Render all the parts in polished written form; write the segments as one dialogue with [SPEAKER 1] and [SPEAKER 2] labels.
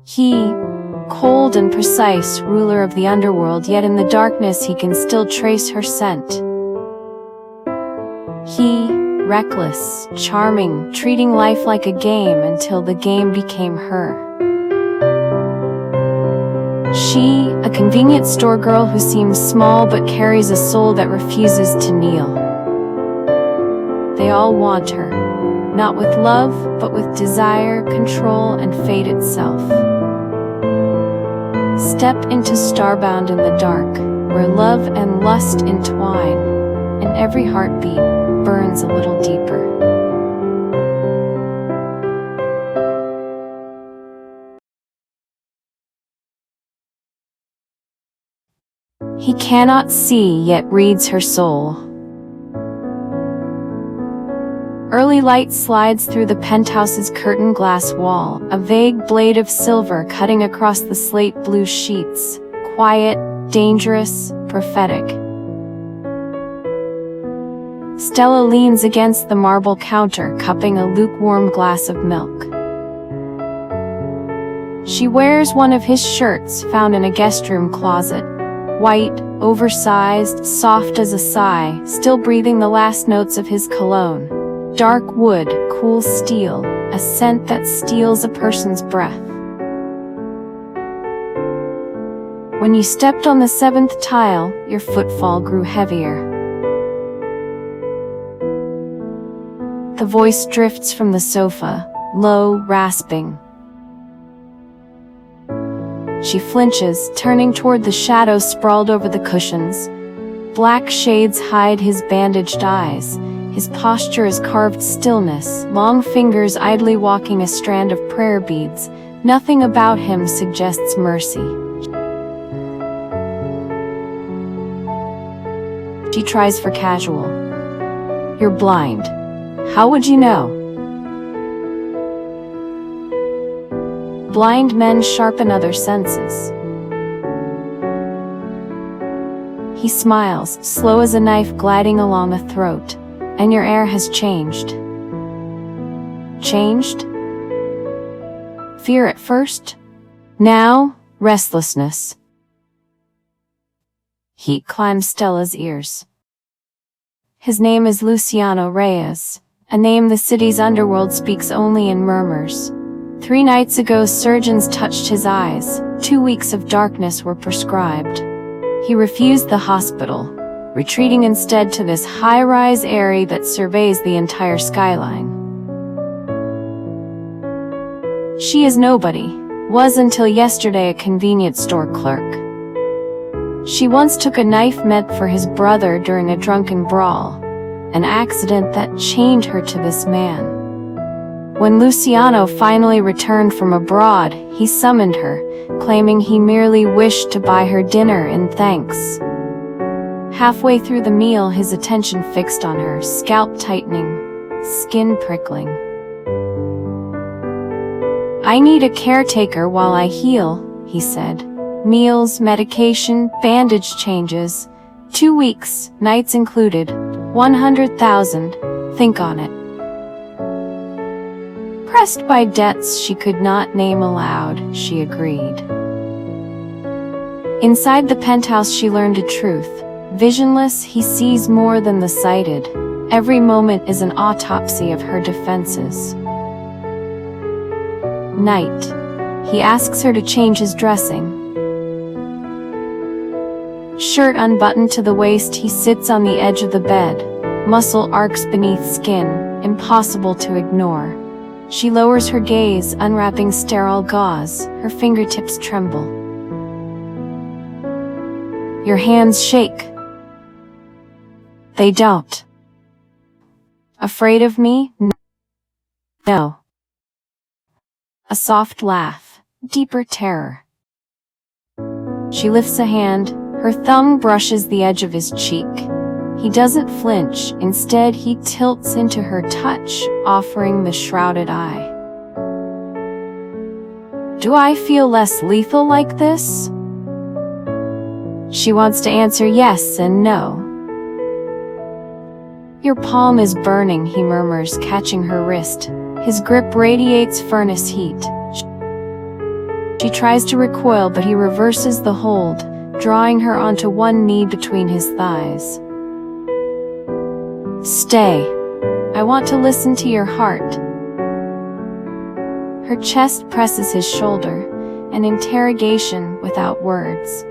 [SPEAKER 1] He, cold and precise, ruler of the underworld, yet in the darkness he can still trace her scent. He, reckless, charming, treating life like a game until the game became her. She, a convenience store girl who seems small but carries a soul that refuses to kneel. They all want her, not with love, but with desire, control, and fate itself. Step into Starbound in the dark, where love and lust entwine, and every heartbeat burns a little deeper. He cannot see, yet reads her soul. Early light slides through the penthouse's curtained glass wall, a vague blade of silver cutting across the slate blue sheets, quiet, dangerous, prophetic. Stella leans against the marble counter, cupping a lukewarm glass of milk. She wears one of his shirts found in a guest room closet. White, oversized, soft as a sigh, still breathing the last notes of his cologne. Dark wood, cool steel, a scent that steals a person's breath. When you stepped on the 7th tile, your footfall grew heavier. The voice drifts from the sofa, low, rasping. She flinches, turning toward the shadows sprawled over the cushions. Black shades hide his bandaged eyes. His posture is carved stillness, long fingers idly walking a strand of prayer beads. Nothing about him suggests mercy. She tries for casual. You're blind. How would you know? Blind men sharpen other senses. He smiles, slow as a knife gliding along the throat. And your air has changed. Changed? Fear at first? Now, restlessness. Heat climbs Stella's ears. His name is Luciano Reyes, a name the city's underworld speaks only in murmurs. 3 nights ago, surgeons touched his eyes. 2 weeks of darkness were prescribed. He refused the hospital, retreating instead to this high-rise eyrie that surveys the entire skyline. She is nobody, was until yesterday a convenience store clerk. She once took a knife meant for his brother during a drunken brawl, an accident that chained her to this man. When Luciano finally returned from abroad, he summoned her, claiming he merely wished to buy her dinner in thanks. Halfway through the meal, his attention fixed on her, scalp tightening, skin prickling. I need a caretaker while I heal, he said. Meals, medication, bandage changes. 2 weeks, nights included. 100,000. Think on it. Pressed by debts she could not name aloud, she agreed. Inside the penthouse she learned a truth. Visionless, he sees more than the sighted. Every moment is an autopsy of her defenses. Night. He asks her to change his dressing. Shirt unbuttoned to the waist, he sits on the edge of the bed. Muscle arcs beneath skin, impossible to ignore. She lowers her gaze, unwrapping sterile gauze. Her fingertips tremble. Your hands shake. They don't. Afraid of me? No. A soft laugh, deeper terror. She lifts a hand, her thumb brushes the edge of his cheek. He doesn't flinch, instead he tilts into her touch, offering the shrouded eye. Do I feel less lethal like this? She wants to answer yes and no. Your palm is burning, he murmurs, catching her wrist. His grip radiates furnace heat. She tries to recoil, but he reverses the hold, drawing her onto one knee between his thighs. "Stay. I want to listen to your heart." Her chest presses his shoulder, an interrogation without words.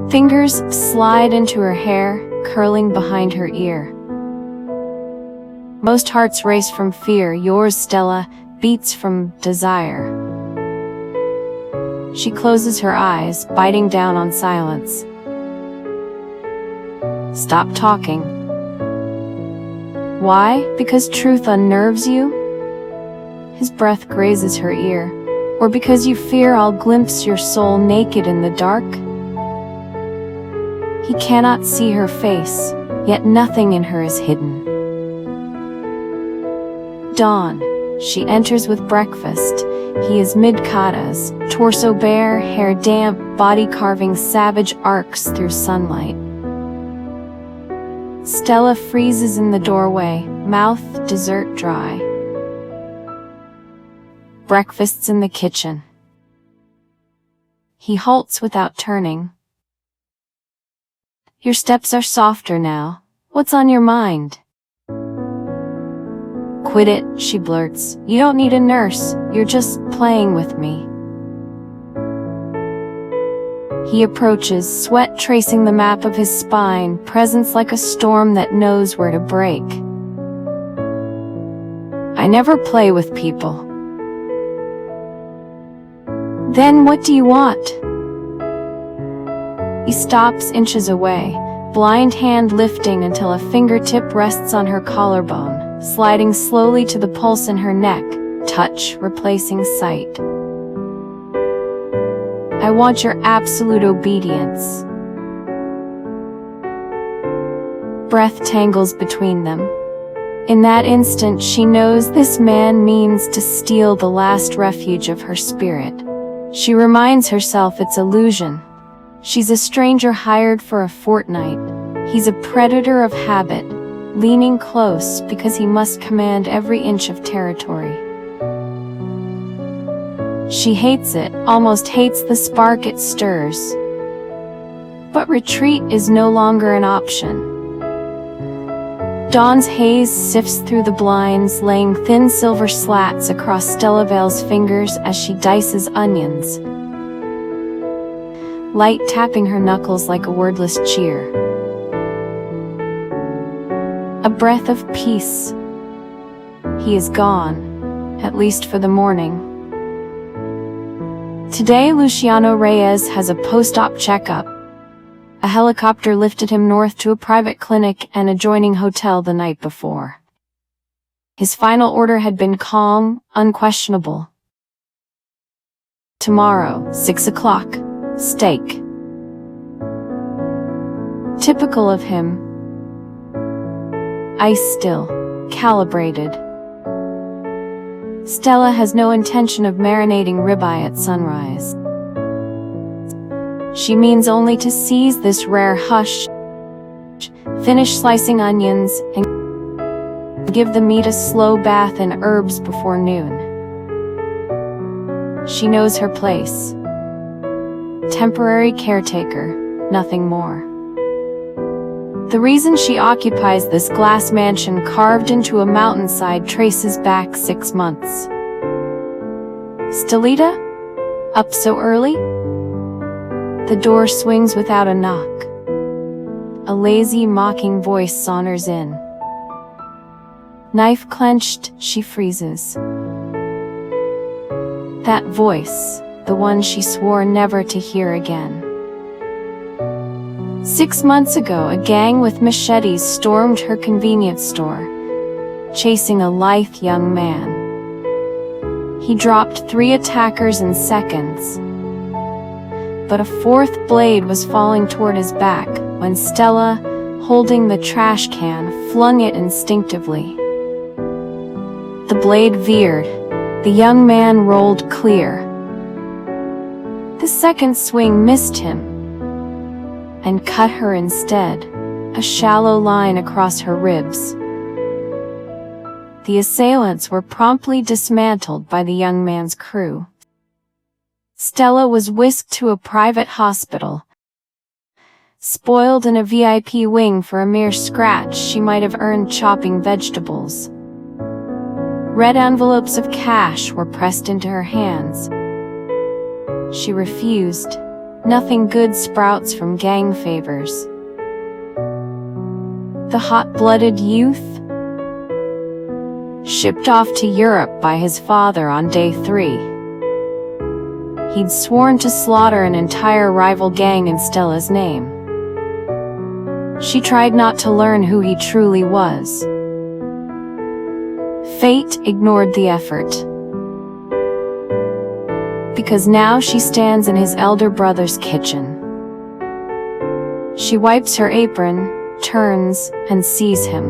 [SPEAKER 1] Fingers slide into her hair, curling behind her ear. Most hearts race from fear. Yours, Stella, beats from desire. She closes her eyes, biting down on silence. "Stop talking." "Why? Because truth unnerves you?" His breath grazes her ear. "Or because you fear I'll glimpse your soul naked in the dark?" He cannot see her face, yet nothing in her is hidden. Dawn. She enters with breakfast. He is mid-katas, torso bare, hair damp, body carving savage arcs through sunlight. Stella freezes in the doorway, mouth dessert dry. Breakfast's in the kitchen. He halts without turning. "Your steps are softer now. What's on your mind?" "Quit it," she blurts. "You don't need a nurse. You're just playing with me." He approaches, sweat tracing the map of his spine, presence like a storm that knows where to break. "I never play with people." "Then what do you want?" He stops inches away, blind hand lifting until a fingertip rests on her collarbone, sliding slowly to the pulse in her neck, touch replacing sight. "I want your absolute obedience." Breath tangles between them. In that instant, she knows this man means to steal the last refuge of her spirit. She reminds herself it's illusion. She's a stranger hired for a fortnight. He's a predator of habit, leaning close because he must command every inch of territory. She hates it, almost hates the spark it stirs. But retreat is no longer an option. Dawn's haze sifts through the blinds, laying thin silver slats across Stella Vale's fingers as she dices onions. Light tapping her knuckles like a wordless cheer. A breath of peace. He is gone, at least for the morning. Today, Luciano Reyes has a post-op checkup. A helicopter lifted him north to a private clinic and adjoining hotel the night before. His final order had been calm, unquestionable. Tomorrow, 6 o'clock, steak. Typical of him. Ice still, calibrated. Stella has no intention of marinating ribeye at sunrise. She means only to seize this rare hush, finish slicing onions, and give the meat a slow bath in herbs before noon. She knows her place. Temporary caretaker, nothing more. The reason she occupies this glass mansion carved into a mountainside traces back 6 months. "Stellita? Up so early?" The door swings without a knock. A lazy, mocking voice saunters in. Knife clenched, she freezes. That voice, the one she swore never to hear again. 6 months ago, a gang with machetes stormed her convenience store, chasing a lithe young man. He dropped 3 attackers in seconds, but a 4th blade was falling toward his back when Stella, holding the trash can, flung it instinctively. The blade veered. The young man rolled clear. The second swing missed him and cut her instead, a shallow line across her ribs. The assailants were promptly dismantled by the young man's crew. Stella was whisked to a private hospital. Spoiled in a VIP wing for a mere scratch she might have earned chopping vegetables. Red envelopes of cash were pressed into her hands. She refused. Nothing good sprouts from gang favors. The hot-blooded youth? Shipped off to Europe by his father on day 3. He'd sworn to slaughter an entire rival gang in Stella's name. She tried not to learn who he truly was. Fate ignored the effort. Because now she stands in his elder brother's kitchen. She wipes her apron, turns, and sees him.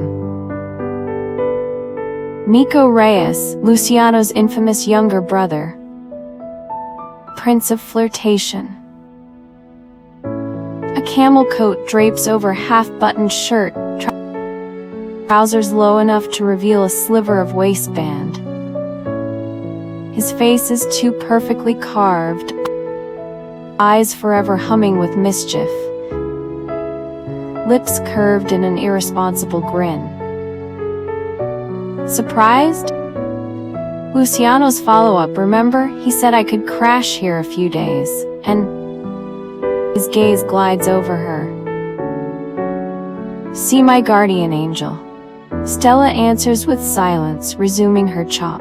[SPEAKER 1] Nico Reyes, Luciano's infamous younger brother. Prince of flirtation. A camel coat drapes over half-buttoned shirt, trousers low enough to reveal a sliver of waistband. His face is too perfectly carved, eyes forever humming with mischief, lips curved in an irresponsible grin. Surprised? Luciano's follow-up, remember? He said I could crash here a few days, and his gaze glides over her. See my guardian angel. Stella answers with silence, resuming her chop.